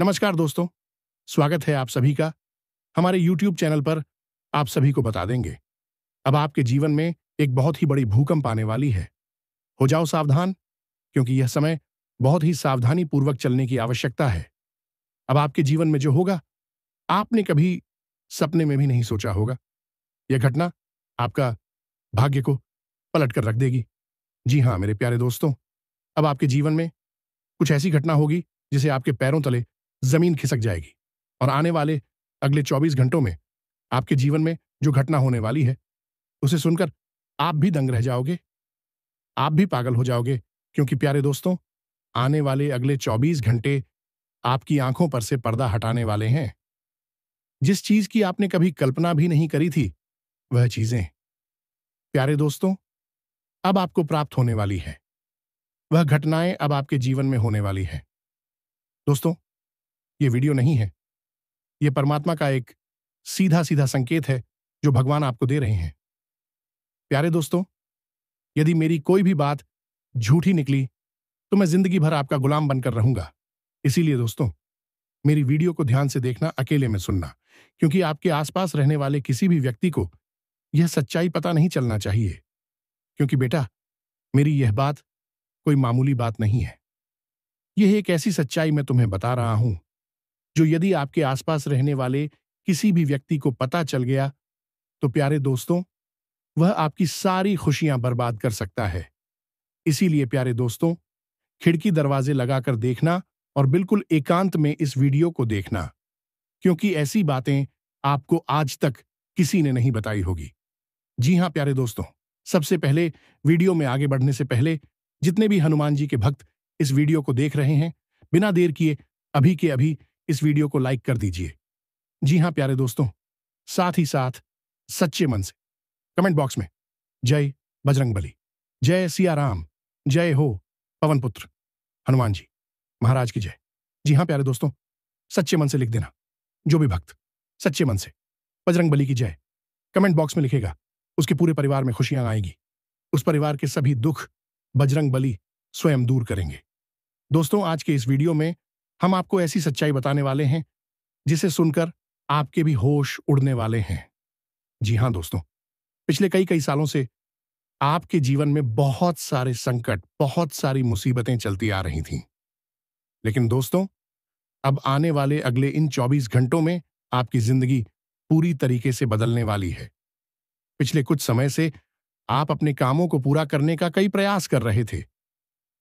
नमस्कार दोस्तों, स्वागत है आप सभी का हमारे YouTube चैनल पर। आप सभी को बता देंगे, अब आपके जीवन में एक बहुत ही बड़ी भूकंप आने वाली है। हो जाओ सावधान, क्योंकि यह समय बहुत ही सावधानी पूर्वक चलने की आवश्यकता है। अब आपके जीवन में जो होगा, आपने कभी सपने में भी नहीं सोचा होगा। यह घटना आपका भाग्य को पलट कर रख देगी। जी हाँ मेरे प्यारे दोस्तों, अब आपके जीवन में कुछ ऐसी घटना होगी जिसे आपके पैरों तले जमीन खिसक जाएगी। और आने वाले अगले 24 घंटों में आपके जीवन में जो घटना होने वाली है, उसे सुनकर आप भी दंग रह जाओगे, आप भी पागल हो जाओगे। क्योंकि प्यारे दोस्तों, आने वाले अगले 24 घंटे आपकी आंखों पर से पर्दा हटाने वाले हैं। जिस चीज की आपने कभी कल्पना भी नहीं करी थी, वह चीजें प्यारे दोस्तों अब आपको प्राप्त होने वाली है। वह घटनाएं अब आपके जीवन में होने वाली है। दोस्तों, ये वीडियो नहीं है, यह परमात्मा का एक सीधा सीधा संकेत है जो भगवान आपको दे रहे हैं। प्यारे दोस्तों, यदि मेरी कोई भी बात झूठी निकली तो मैं जिंदगी भर आपका गुलाम बनकर रहूंगा। इसीलिए दोस्तों, मेरी वीडियो को ध्यान से देखना, अकेले में सुनना, क्योंकि आपके आसपास रहने वाले किसी भी व्यक्ति को यह सच्चाई पता नहीं चलना चाहिए। क्योंकि बेटा, मेरी यह बात कोई मामूली बात नहीं है। यह एक ऐसी सच्चाई मैं तुम्हें बता रहा हूं जो यदि आपके आसपास रहने वाले किसी भी व्यक्ति को पता चल गया तो प्यारे दोस्तों, वह आपकी सारी खुशियां बर्बाद कर सकता है। इसीलिए प्यारे दोस्तों, खिड़की दरवाजे लगाकर देखना और बिल्कुल एकांत में इस वीडियो को देखना, क्योंकि ऐसी बातें आपको आज तक किसी ने नहीं बताई होगी। जी हां प्यारे दोस्तों, सबसे पहले वीडियो में आगे बढ़ने से पहले जितने भी हनुमान जी के भक्त इस वीडियो को देख रहे हैं, बिना देर किए अभी के अभी इस वीडियो को लाइक कर दीजिए। जी हां प्यारे दोस्तों, साथ ही साथ सच्चे मन से कमेंट बॉक्स में जय बजरंगबली, जय सिया राम, जय हो पवन पुत्र हनुमान जी महाराज की जय। जी हां प्यारे दोस्तों, सच्चे मन से लिख देना। जो भी भक्त सच्चे मन से बजरंगबली की जय कमेंट बॉक्स में लिखेगा, उसके पूरे परिवार में खुशियां आएंगी। उस परिवार के सभी दुख बजरंगबली स्वयं दूर करेंगे। दोस्तों, आज के इस वीडियो में हम आपको ऐसी सच्चाई बताने वाले हैं जिसे सुनकर आपके भी होश उड़ने वाले हैं। जी हां दोस्तों, पिछले कई कई सालों से आपके जीवन में बहुत सारे संकट, बहुत सारी मुसीबतें चलती आ रही थीं। लेकिन दोस्तों, अब आने वाले अगले इन 24 घंटों में आपकी जिंदगी पूरी तरीके से बदलने वाली है। पिछले कुछ समय से आप अपने कामों को पूरा करने का कई प्रयास कर रहे थे।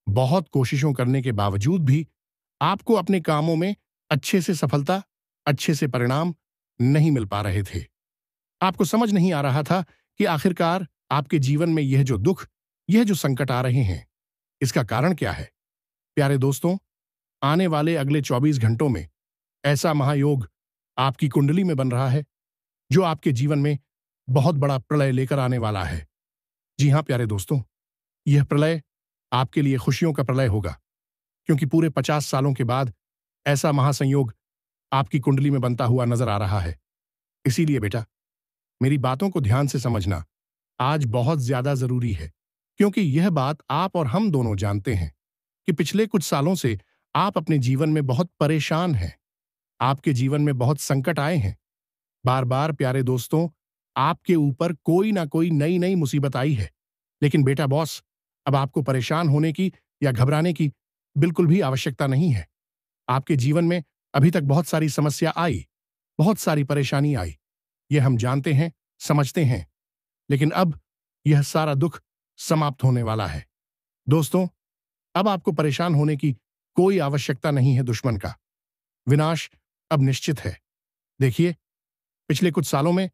बहुत कोशिशों करने के बावजूद भी आपको अपने कामों में अच्छे से सफलता, अच्छे से परिणाम नहीं मिल पा रहे थे। आपको समझ नहीं आ रहा था कि आखिरकार आपके जीवन में यह जो दुख, यह जो संकट आ रहे हैं, इसका कारण क्या है। प्यारे दोस्तों, आने वाले अगले 24 घंटों में ऐसा महायोग आपकी कुंडली में बन रहा है जो आपके जीवन में बहुत बड़ा प्रलय लेकर आने वाला है। जी हां प्यारे दोस्तों, यह प्रलय आपके लिए खुशियों का प्रलय होगा, क्योंकि पूरे 50 सालों के बाद ऐसा महासंयोग आपकी कुंडली में बनता हुआ नजर आ रहा है। इसीलिए बेटा, मेरी बातों को ध्यान से समझना आज बहुत ज्यादा जरूरी है, क्योंकि यह बात आप और हम दोनों जानते हैं कि पिछले कुछ सालों से आप अपने जीवन में बहुत परेशान हैं। आपके जीवन में बहुत संकट आए हैं। बार बार प्यारे दोस्तों, आपके ऊपर कोई ना कोई नई नई मुसीबत आई है। लेकिन बेटा बॉस, अब आपको परेशान होने की या घबराने की बिल्कुल भी आवश्यकता नहीं है। आपके जीवन में अभी तक बहुत सारी समस्या आई, बहुत सारी परेशानी आई, यह हम जानते हैं, समझते हैं। लेकिन अब यह सारा दुख समाप्त होने वाला है। दोस्तों, अब आपको परेशान होने की कोई आवश्यकता नहीं है। दुश्मन का विनाश अब निश्चित है। देखिए, पिछले कुछ सालों में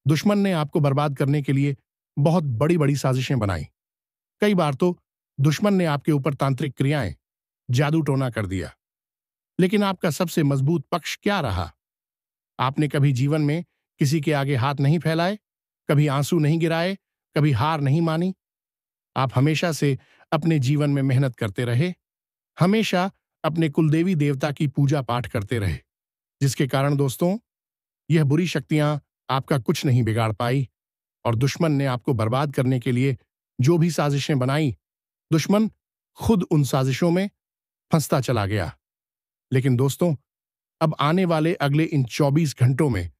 दुश्मन ने आपको बर्बाद करने के लिए बहुत बड़ी बड़ी साजिशें बनाई। कई बार तो दुश्मन ने आपके ऊपर तांत्रिक क्रियाएं, जादू टोना कर दिया। लेकिन आपका सबसे मजबूत पक्ष क्या रहा? आपने कभी जीवन में किसी के आगे हाथ नहीं फैलाए, कभी आंसू नहीं गिराए, कभी हार नहीं मानी। आप हमेशा से अपने जीवन में मेहनत करते रहे, हमेशा अपने कुलदेवी देवता की पूजा पाठ करते रहे, जिसके कारण दोस्तों, यह बुरी शक्तियां आपका कुछ नहीं बिगाड़ पाई। और दुश्मन ने आपको बर्बाद करने के लिए जो भी साजिशें बनाई, दुश्मन खुद उन साजिशों में फंसता चला गया। लेकिन दोस्तों, अब आने वाले अगले इन 24 घंटों में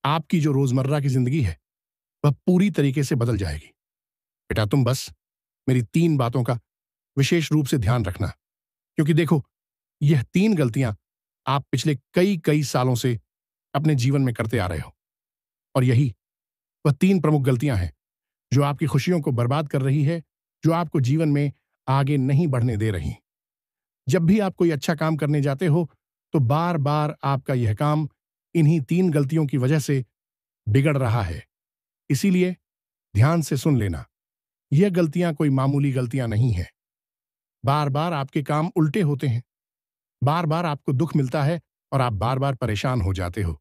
आपकी जो रोजमर्रा की जिंदगी है वह पूरी तरीके से बदल जाएगी। बेटा तुम बस मेरी 3 बातों का विशेष रूप से ध्यान रखना, क्योंकि देखो यह 3 गलतियां आप पिछले कई कई सालों से अपने जीवन में करते आ रहे हो, और यही वह 3 प्रमुख गलतियां हैं जो आपकी खुशियों को बर्बाद कर रही है, जो आपको जीवन में आगे नहीं बढ़ने दे रही। जब भी आप कोई अच्छा काम करने जाते हो तो बार बार आपका यह काम इन्हीं 3 गलतियों की वजह से बिगड़ रहा है। इसीलिए ध्यान से सुन लेना, यह गलतियां कोई मामूली गलतियां नहीं हैं। बार बार आपके काम उल्टे होते हैं, बार बार आपको दुख मिलता है और आप बार बार परेशान हो जाते हो।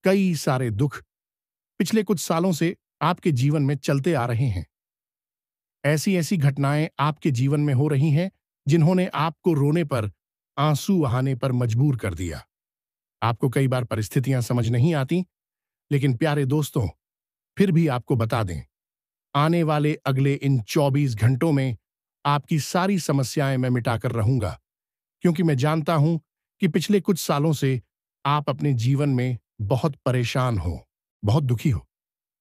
कई सारे दुख पिछले कुछ सालों से आपके जीवन में चलते आ रहे हैं। ऐसी ऐसी घटनाएं आपके जीवन में हो रही हैं जिन्होंने आपको रोने पर, आंसू बहाने पर मजबूर कर दिया। आपको कई बार परिस्थितियां समझ नहीं आती, लेकिन प्यारे दोस्तों, फिर भी आपको बता दें, आने वाले अगले इन 24 घंटों में आपकी सारी समस्याएं मैं मिटाकर रहूंगा, क्योंकि मैं जानता हूं कि पिछले कुछ सालों से आप अपने जीवन में बहुत परेशान हो, बहुत दुखी हो।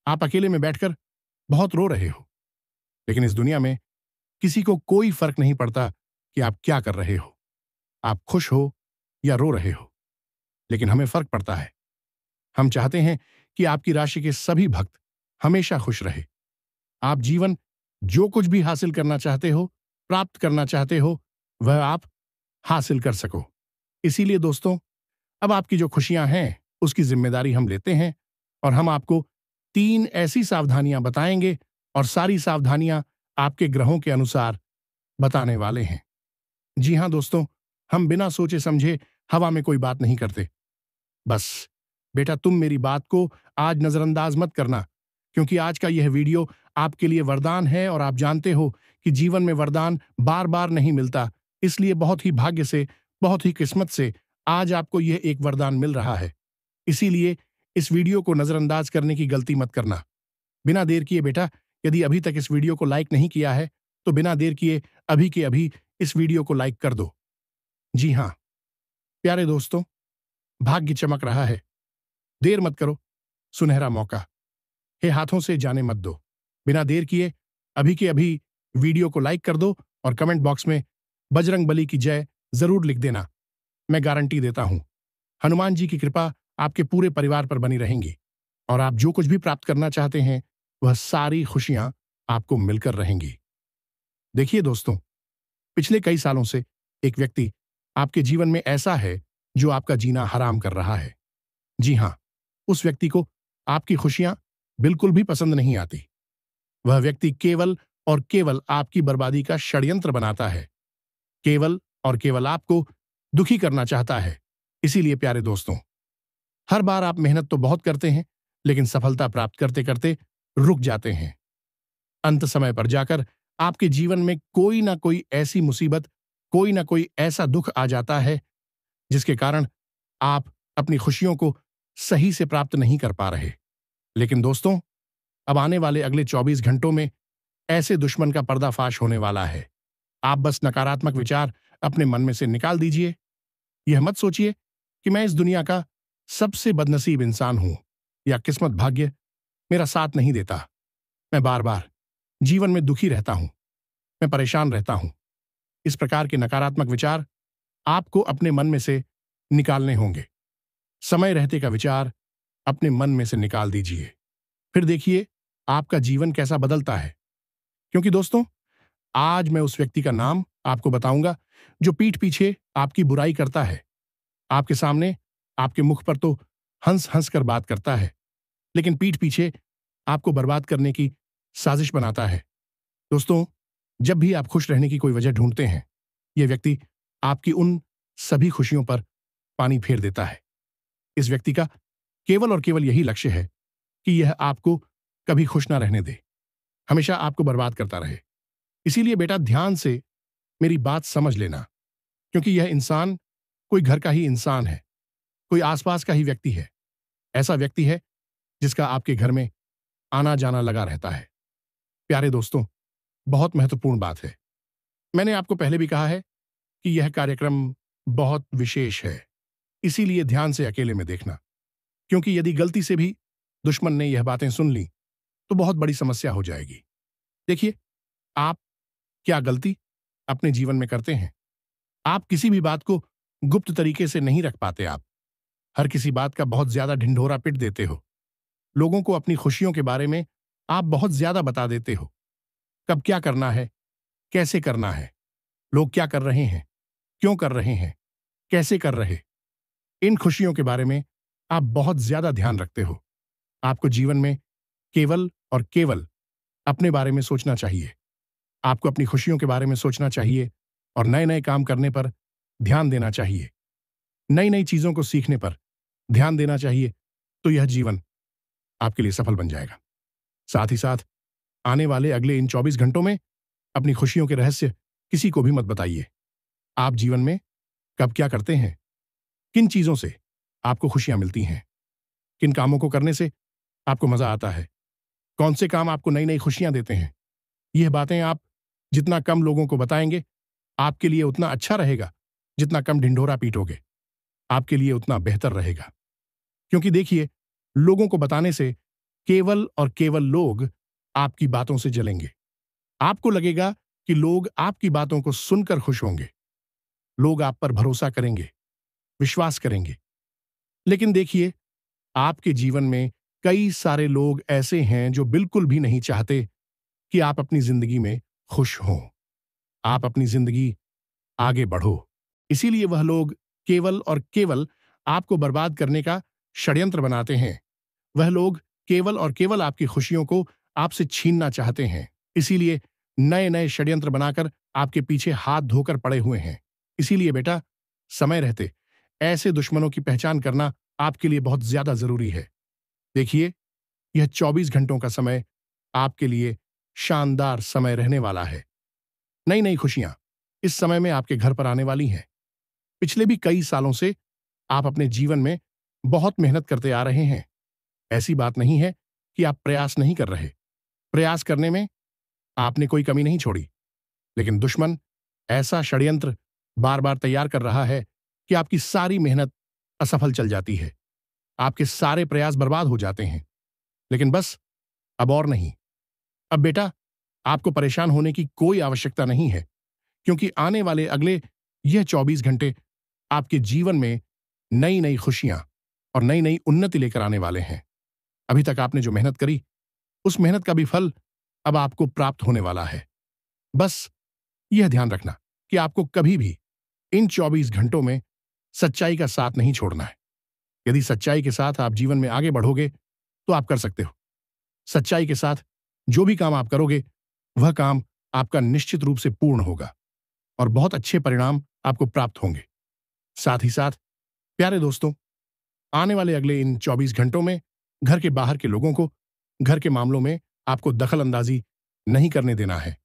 आप अकेले में बैठकर बहुत रो रहे हो, लेकिन इस दुनिया में किसी को कोई फर्क नहीं पड़ता कि आप क्या कर रहे हो, आप खुश हो या रो रहे हो। लेकिन हमें फर्क पड़ता है। हम चाहते हैं कि आपकी राशि के सभी भक्त हमेशा खुश रहे। आप जीवन जो कुछ भी हासिल करना चाहते हो, प्राप्त करना चाहते हो, वह आप हासिल कर सको। इसीलिए दोस्तों, अब आपकी जो खुशियां हैं उसकी जिम्मेदारी हम लेते हैं, और हम आपको 3 ऐसी सावधानियां बताएंगे, और सारी सावधानियां आपके ग्रहों के अनुसार बताने वाले हैं। जी हां दोस्तों, हम बिना सोचे समझे हवा में कोई बात नहीं करते। बस बेटा तुम मेरी बात को आज नजरअंदाज मत करना, क्योंकि आज का यह वीडियो आपके लिए वरदान है, और आप जानते हो कि जीवन में वरदान बार बार नहीं मिलता। इसलिए बहुत ही भाग्य से, बहुत ही किस्मत से आज आपको यह एक वरदान मिल रहा है। इसीलिए इस वीडियो को नजरअंदाज करने की गलती मत करना। बिना देर किए बेटा, यदि अभी तक इस वीडियो को लाइक नहीं किया है तो बिना देर किए अभी के अभी इस वीडियो को लाइक कर दो। जी हां प्यारे दोस्तों, भाग्य चमक रहा है, देर मत करो, सुनहरा मौका हे हाथों से जाने मत दो। बिना देर किए अभी के अभी वीडियो को लाइक कर दो, और कमेंट बॉक्स में बजरंग बली की जय जरूर लिख देना। मैं गारंटी देता हूं, हनुमान जी की कृपा आपके पूरे परिवार पर बनी रहेंगी, और आप जो कुछ भी प्राप्त करना चाहते हैं वह सारी खुशियां आपको मिलकर रहेंगी। देखिए दोस्तों, पिछले कई सालों से एक व्यक्ति आपके जीवन में ऐसा है जो आपका जीना हराम कर रहा है। जी हां, उस व्यक्ति को आपकी खुशियां बिल्कुल भी पसंद नहीं आती। वह व्यक्ति केवल और केवल आपकी बर्बादी का षड्यंत्र बनाता है, केवल और केवल आपको दुखी करना चाहता है। इसीलिए प्यारे दोस्तों, हर बार आप मेहनत तो बहुत करते हैं, लेकिन सफलता प्राप्त करते करते रुक जाते हैं। अंत समय पर जाकर आपके जीवन में कोई ना कोई ऐसी मुसीबत, कोई ना कोई ऐसा दुख आ जाता है जिसके कारण आप अपनी खुशियों को सही से प्राप्त नहीं कर पा रहे। लेकिन दोस्तों, अब आने वाले अगले 24 घंटों में ऐसे दुश्मन का पर्दाफाश होने वाला है। आप बस नकारात्मक विचार अपने मन में से निकाल दीजिए। यह मत सोचिए कि मैं इस दुनिया का सबसे बदनसीब इंसान हूं, या किस्मत भाग्य मेरा साथ नहीं देता। मैं बार बार जीवन में दुखी रहता हूं, मैं परेशान रहता हूं। इस प्रकार के नकारात्मक विचार आपको अपने मन में से निकालने होंगे। समय रहते का विचार अपने मन में से निकाल दीजिए, फिर देखिए आपका जीवन कैसा बदलता है। क्योंकि दोस्तों, आज मैं उस व्यक्ति का नाम आपको बताऊंगा जो पीठ पीछे आपकी बुराई करता है। आपके सामने, आपके मुख पर तो हंस हंस कर बात करता है, लेकिन पीठ पीछे आपको बर्बाद करने की साजिश बनाता है। दोस्तों, जब भी आप खुश रहने की कोई वजह ढूंढते हैं, यह व्यक्ति आपकी उन सभी खुशियों पर पानी फेर देता है। इस व्यक्ति का केवल और केवल यही लक्ष्य है कि यह आपको कभी खुश ना रहने दे, हमेशा आपको बर्बाद करता रहे। इसीलिए बेटा ध्यान से मेरी बात समझ लेना, क्योंकि यह इंसान कोई घर का ही इंसान है, कोई आसपास का ही व्यक्ति है। ऐसा व्यक्ति है जिसका आपके घर में आना जाना लगा रहता है। प्यारे दोस्तों, बहुत महत्वपूर्ण बात है। मैंने आपको पहले भी कहा है कि यह कार्यक्रम बहुत विशेष है। इसीलिए ध्यान से अकेले में देखना, क्योंकि यदि गलती से भी दुश्मन ने यह बातें सुन ली तो बहुत बड़ी समस्या हो जाएगी। देखिए, आप क्या गलती अपने जीवन में करते हैं? आप किसी भी बात को गुप्त तरीके से नहीं रख पाते। आप हर किसी बात का बहुत ज्यादा ढिंढोरा पिट देते हो। लोगों को अपनी खुशियों के बारे में आप बहुत ज्यादा बता देते हो। कब क्या करना है, कैसे करना है, लोग क्या कर रहे हैं, क्यों कर रहे हैं, कैसे कर रहे, इन खुशियों के बारे में आप बहुत ज्यादा ध्यान रखते हो। आपको जीवन में केवल और केवल अपने बारे में सोचना चाहिए। आपको अपनी खुशियों के बारे में सोचना चाहिए और नए नए काम करने पर ध्यान देना चाहिए, नई नई चीजों को सीखने पर ध्यान देना चाहिए। तो यह जीवन आपके लिए सफल बन जाएगा। साथ ही साथ आने वाले अगले इन 24 घंटों में अपनी खुशियों के रहस्य किसी को भी मत बताइए। आप जीवन में कब क्या करते हैं, किन चीजों से आपको खुशियां मिलती हैं, किन कामों को करने से आपको मजा आता है, कौन से काम आपको नई नई खुशियां देते हैं, यह बातें आप जितना कम लोगों को बताएंगे आपके लिए उतना अच्छा रहेगा। जितना कम ढिंढोरा पीटोगे आपके लिए उतना बेहतर रहेगा। क्योंकि देखिए, लोगों को बताने से केवल और केवल लोग आपकी बातों से जलेंगे। आपको लगेगा कि लोग आपकी बातों को सुनकर खुश होंगे, लोग आप पर भरोसा करेंगे, विश्वास करेंगे। लेकिन देखिए, आपके जीवन में कई सारे लोग ऐसे हैं जो बिल्कुल भी नहीं चाहते कि आप अपनी जिंदगी में खुश हों, आप अपनी जिंदगी आगे बढ़ो। इसीलिए वह लोग केवल और केवल आपको बर्बाद करने का षड्यंत्र बनाते हैं। वह लोग केवल और केवल आपकी खुशियों को आपसे छीनना चाहते हैं। इसीलिए नए नए षड्यंत्र बनाकर आपके पीछे हाथ धोकर पड़े हुए हैं। इसीलिए बेटा, समय रहते ऐसे दुश्मनों की पहचान करना आपके लिए बहुत ज्यादा जरूरी है। देखिए, यह 24 घंटों का समय आपके लिए शानदार समय रहने वाला है। नई नई खुशियां इस समय में आपके घर पर आने वाली हैं। पिछले भी कई सालों से आप अपने जीवन में बहुत मेहनत करते आ रहे हैं। ऐसी बात नहीं है कि आप प्रयास नहीं कर रहे। प्रयास करने में आपने कोई कमी नहीं छोड़ी, लेकिन दुश्मन ऐसा षड्यंत्र बार बार तैयार कर रहा है कि आपकी सारी मेहनत असफल चल जाती है, आपके सारे प्रयास बर्बाद हो जाते हैं। लेकिन बस अब और नहीं। अब बेटा, आपको परेशान होने की कोई आवश्यकता नहीं है, क्योंकि आने वाले अगले यह 24 घंटे आपके जीवन में नई नई खुशियां और नई नई उन्नति लेकर आने वाले हैं। अभी तक आपने जो मेहनत करी, उस मेहनत का भी फल अब आपको प्राप्त होने वाला है। बस यह ध्यान रखना कि आपको कभी भी इन 24 घंटों में सच्चाई का साथ नहीं छोड़ना है। यदि सच्चाई के साथ आप जीवन में आगे बढ़ोगे तो आप कर सकते हो। सच्चाई के साथ जो भी काम आप करोगे, वह काम आपका निश्चित रूप से पूर्ण होगा और बहुत अच्छे परिणाम आपको प्राप्त होंगे। साथ ही साथ प्यारे दोस्तों, आने वाले अगले इन 24 घंटों में घर के बाहर के लोगों को घर के मामलों में आपको दखल अंदाजी नहीं करने देना है।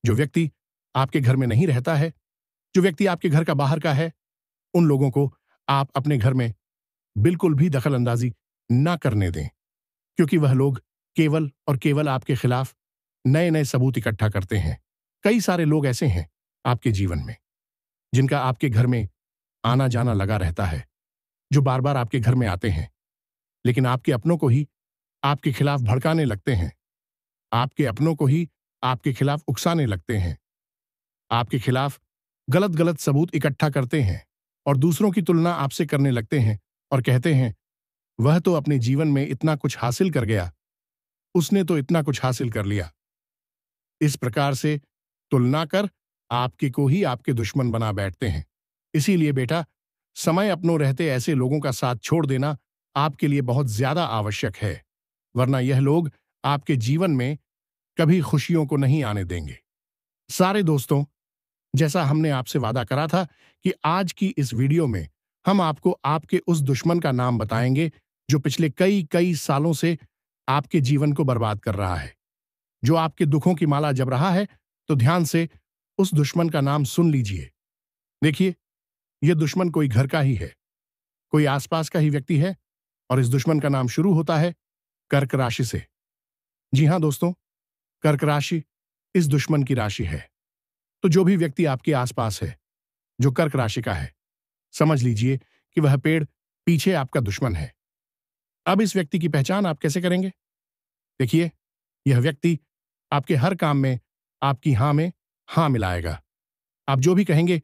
जो व्यक्ति आपके घर में नहीं रहता है, जो व्यक्ति आपके घर का बाहर का है, उन लोगों को आप अपने घर में बिल्कुल भी दखल अंदाजी ना करने दें, क्योंकि वह लोग केवल और केवल आपके खिलाफ नए नए सबूत इकट्ठा करते हैं। कई सारे लोग ऐसे हैं आपके जीवन में जिनका आपके घर में आना जाना लगा रहता है, जो बार बार आपके घर में आते हैं, लेकिन आपके अपनों को ही आपके खिलाफ भड़काने लगते हैं, आपके अपनों को ही आपके खिलाफ उकसाने लगते हैं, आपके खिलाफ गलत गलत सबूत इकट्ठा करते हैं और दूसरों की तुलना आपसे करने लगते हैं और कहते हैं, वह तो अपने जीवन में इतना कुछ हासिल कर गया, उसने तो इतना कुछ हासिल कर लिया। इस प्रकार से तुलना कर आपके को ही आपके दुश्मन बना बैठते हैं। इसीलिए बेटा, समय अपनों रहते ऐसे लोगों का साथ छोड़ देना आपके लिए बहुत ज्यादा आवश्यक है, वरना यह लोग आपके जीवन में कभी खुशियों को नहीं आने देंगे। सारे दोस्तों, जैसा हमने आपसे वादा करा था कि आज की इस वीडियो में हम आपको आपके उस दुश्मन का नाम बताएंगे जो पिछले कई कई सालों से आपके जीवन को बर्बाद कर रहा है, जो आपके दुखों की माला जप रहा है। तो ध्यान से उस दुश्मन का नाम सुन लीजिए। देखिए, यह दुश्मन कोई घर का ही है, कोई आसपास का ही व्यक्ति है और इस दुश्मन का नाम शुरू होता है कर्क राशि से। जी हां दोस्तों, कर्क राशि इस दुश्मन की राशि है। तो जो भी व्यक्ति आपके आसपास है जो कर्क राशि का है, समझ लीजिए कि वह पेड़ पीछे आपका दुश्मन है। अब इस व्यक्ति की पहचान आप कैसे करेंगे? देखिए, यह व्यक्ति आपके हर काम में आपकी हां में हां मिलाएगा। आप जो भी कहेंगे,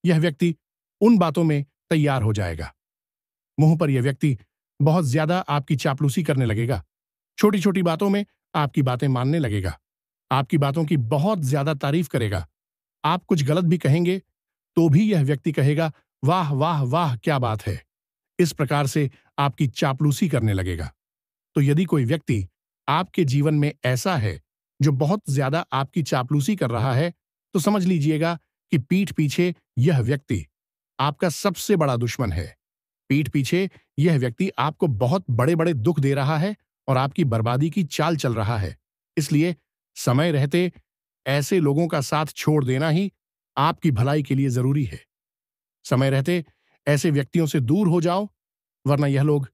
यह व्यक्ति उन बातों में तैयार हो जाएगा। मुंह पर यह व्यक्ति बहुत ज्यादा आपकी चापलूसी करने लगेगा। छोटी छोटी बातों में आपकी बातें मानने लगेगा। आपकी बातों की बहुत ज्यादा तारीफ करेगा। आप कुछ गलत भी कहेंगे तो भी यह व्यक्ति कहेगा, वाह वाह वाह, क्या बात है। इस प्रकार से आपकी चापलूसी करने लगेगा। तो यदि कोई व्यक्ति आपके जीवन में ऐसा है जो बहुत ज्यादा आपकी चापलूसी कर रहा है, तो समझ लीजिएगा कि पीठ पीछे यह व्यक्ति आपका सबसे बड़ा दुश्मन है। पीठ पीछे यह व्यक्ति आपको बहुत बड़े बड़े दुख दे रहा है और आपकी बर्बादी की चाल चल रहा है। इसलिए समय रहते ऐसे लोगों का साथ छोड़ देना ही आपकी भलाई के लिए जरूरी है। समय रहते ऐसे व्यक्तियों से दूर हो जाओ, वरना यह लोग,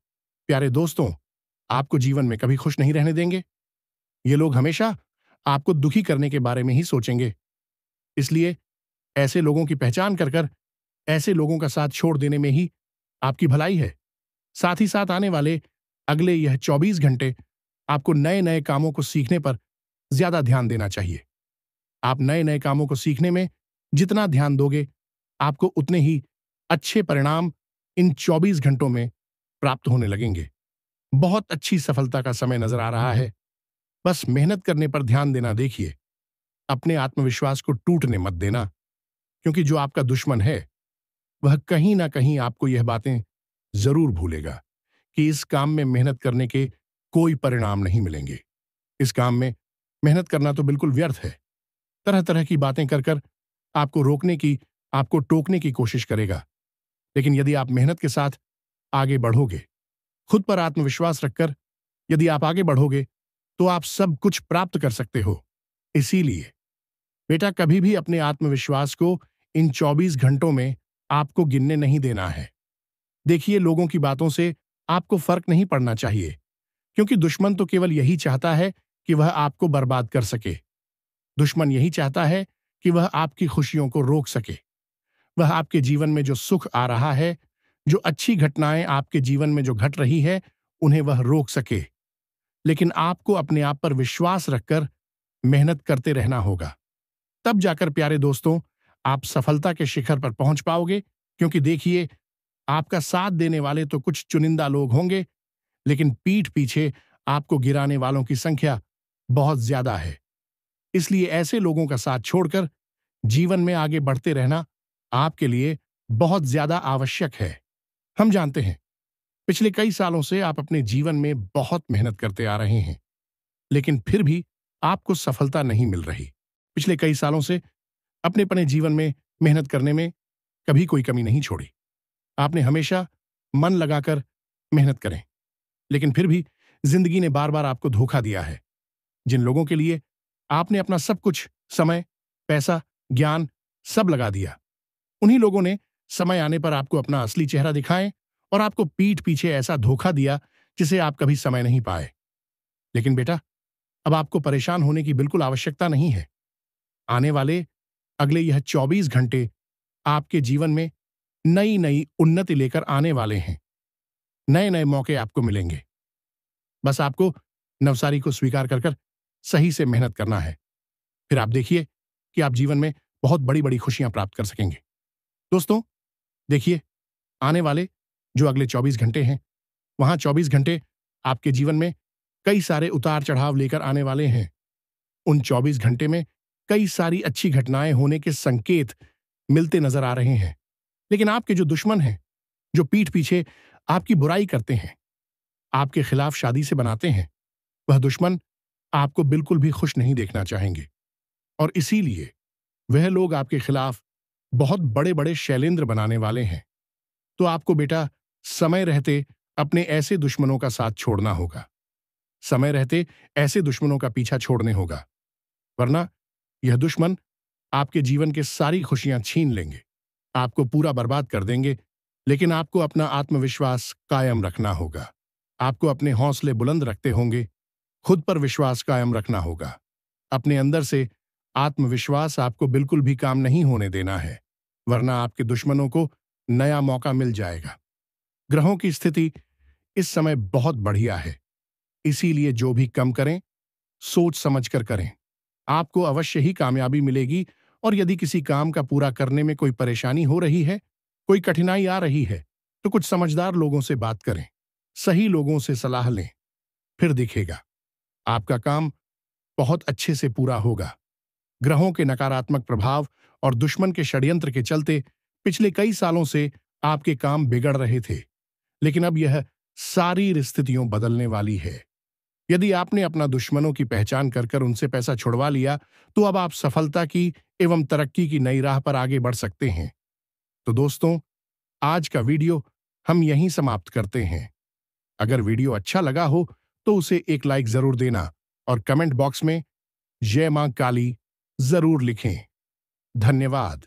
प्यारे दोस्तों, आपको जीवन में कभी खुश नहीं रहने देंगे। ये लोग हमेशा आपको दुखी करने के बारे में ही सोचेंगे। इसलिए ऐसे लोगों की पहचान कर कर ऐसे लोगों का साथ छोड़ देने में ही आपकी भलाई है। साथ ही साथ आने वाले अगले यह 24 घंटे आपको नए नए कामों को सीखने पर ज्यादा ध्यान देना चाहिए। आप नए नए कामों को सीखने में जितना ध्यान दोगे, आपको उतने ही अच्छे परिणाम इन 24 घंटों में प्राप्त होने लगेंगे। बहुत अच्छी सफलता का समय नजर आ रहा है। बस मेहनत करने पर ध्यान देना देखिए। अपने आत्मविश्वास को टूटने मत देना, क्योंकि जो आपका दुश्मन है वह कहीं ना कहीं आपको यह बातें जरूर भूलेगा कि इस काम में मेहनत करने के कोई परिणाम नहीं मिलेंगे। इस काम में मेहनत करना तो बिल्कुल व्यर्थ है। तरह तरह की बातें कर कर आपको रोकने की, आपको टोकने की कोशिश करेगा। लेकिन यदि आप मेहनत के साथ आगे बढ़ोगे, खुद पर आत्मविश्वास रखकर यदि आप आगे बढ़ोगे, तो आप सब कुछ प्राप्त कर सकते हो। इसीलिए बेटा, कभी भी अपने आत्मविश्वास को इन 24 घंटों में आपको गिनने नहीं देना है। देखिए, लोगों की बातों से आपको फर्क नहीं पड़ना चाहिए, क्योंकि दुश्मन तो केवल यही चाहता है कि वह आपको बर्बाद कर सके। दुश्मन यही चाहता है कि वह आपकी खुशियों को रोक सके। वह आपके जीवन में जो सुख आ रहा है, जो अच्छी घटनाएं आपके जीवन में जो घट रही है, उन्हें वह रोक सके। लेकिन आपको अपने आप पर विश्वास रखकर मेहनत करते रहना होगा। तब जाकर, प्यारे दोस्तों, आप सफलता के शिखर पर पहुंच पाओगे। क्योंकि देखिए, आपका साथ देने वाले तो कुछ चुनिंदा लोग होंगे, लेकिन पीठ पीछे आपको गिराने वालों की संख्या बहुत ज्यादा है। इसलिए ऐसे लोगों का साथ छोड़कर जीवन में आगे बढ़ते रहना आपके लिए बहुत ज्यादा आवश्यक है। हम जानते हैं, पिछले कई सालों से आप अपने जीवन में बहुत मेहनत करते आ रहे हैं, लेकिन फिर भी आपको सफलता नहीं मिल रही। पिछले कई सालों से अपने जीवन में मेहनत करने में कभी कोई कमी नहीं छोड़ी। आपने हमेशा मन लगाकर मेहनत करें, लेकिन फिर भी जिंदगी ने बार बार आपको धोखा दिया है। जिन लोगों के लिए आपने अपना सब कुछ, समय, पैसा, ज्ञान सब लगा दिया, उन्हीं लोगों ने समय आने पर आपको अपना असली चेहरा दिखाएं और आपको पीठ पीछे ऐसा धोखा दिया जिसे आप कभी समय नहीं पाए। लेकिन बेटा, अब आपको परेशान होने की बिल्कुल आवश्यकता नहीं है। आने वाले अगले यह 24 घंटे आपके जीवन में नई नई उन्नति लेकर आने वाले हैं। नए नए मौके आपको मिलेंगे। बस आपको नवसारी को स्वीकार कर कर सही से मेहनत करना है। फिर आप देखिए कि आप जीवन में बहुत बड़ी बड़ी खुशियां प्राप्त कर सकेंगे। दोस्तों, देखिए, आने वाले जो अगले 24 घंटे हैं, वहां 24 घंटे आपके जीवन में कई सारे उतार चढ़ाव लेकर आने वाले हैं। उन 24 घंटे में कई सारी अच्छी घटनाएं होने के संकेत मिलते नजर आ रहे हैं। लेकिन आपके जो दुश्मन हैं, जो पीठ पीछे आपकी बुराई करते हैं, आपके खिलाफ शादी से बनाते हैं, वह दुश्मन आपको बिल्कुल भी खुश नहीं देखना चाहेंगे। और इसीलिए वह लोग आपके खिलाफ बहुत बड़े बड़े शैलेंद्र बनाने वाले हैं। तो आपको बेटा, समय रहते अपने ऐसे दुश्मनों का साथ छोड़ना होगा। समय रहते ऐसे दुश्मनों का पीछा छोड़ने होगा, वरना यह दुश्मन आपके जीवन के सारी खुशियां छीन लेंगे, आपको पूरा बर्बाद कर देंगे। लेकिन आपको अपना आत्मविश्वास कायम रखना होगा। आपको अपने हौसले बुलंद रखते होंगे, खुद पर विश्वास कायम रखना होगा। अपने अंदर से आत्मविश्वास आपको बिल्कुल भी काम नहीं होने देना है, वरना आपके दुश्मनों को नया मौका मिल जाएगा। ग्रहों की स्थिति इस समय बहुत बढ़िया है, इसीलिए जो भी कम करें, सोच समझ कर करें। आपको अवश्य ही कामयाबी मिलेगी। और यदि किसी काम का पूरा करने में कोई परेशानी हो रही है, कोई कठिनाई आ रही है, तो कुछ समझदार लोगों से बात करें, सही लोगों से सलाह लें, फिर दिखेगा आपका काम बहुत अच्छे से पूरा होगा। ग्रहों के नकारात्मक प्रभाव और दुश्मन के षड्यंत्र के चलते पिछले कई सालों से आपके काम बिगड़ रहे थे, लेकिन अब यह सारी स्थितियों बदलने वाली है। यदि आपने अपना दुश्मनों की पहचान कर कर उनसे पैसा छुड़वा लिया, तो अब आप सफलता की एवं तरक्की की नई राह पर आगे बढ़ सकते हैं। तो दोस्तों, आज का वीडियो हम यहीं समाप्त करते हैं। अगर वीडियो अच्छा लगा हो तो उसे एक लाइक जरूर देना और कमेंट बॉक्स में जय मां काली जरूर लिखें। धन्यवाद।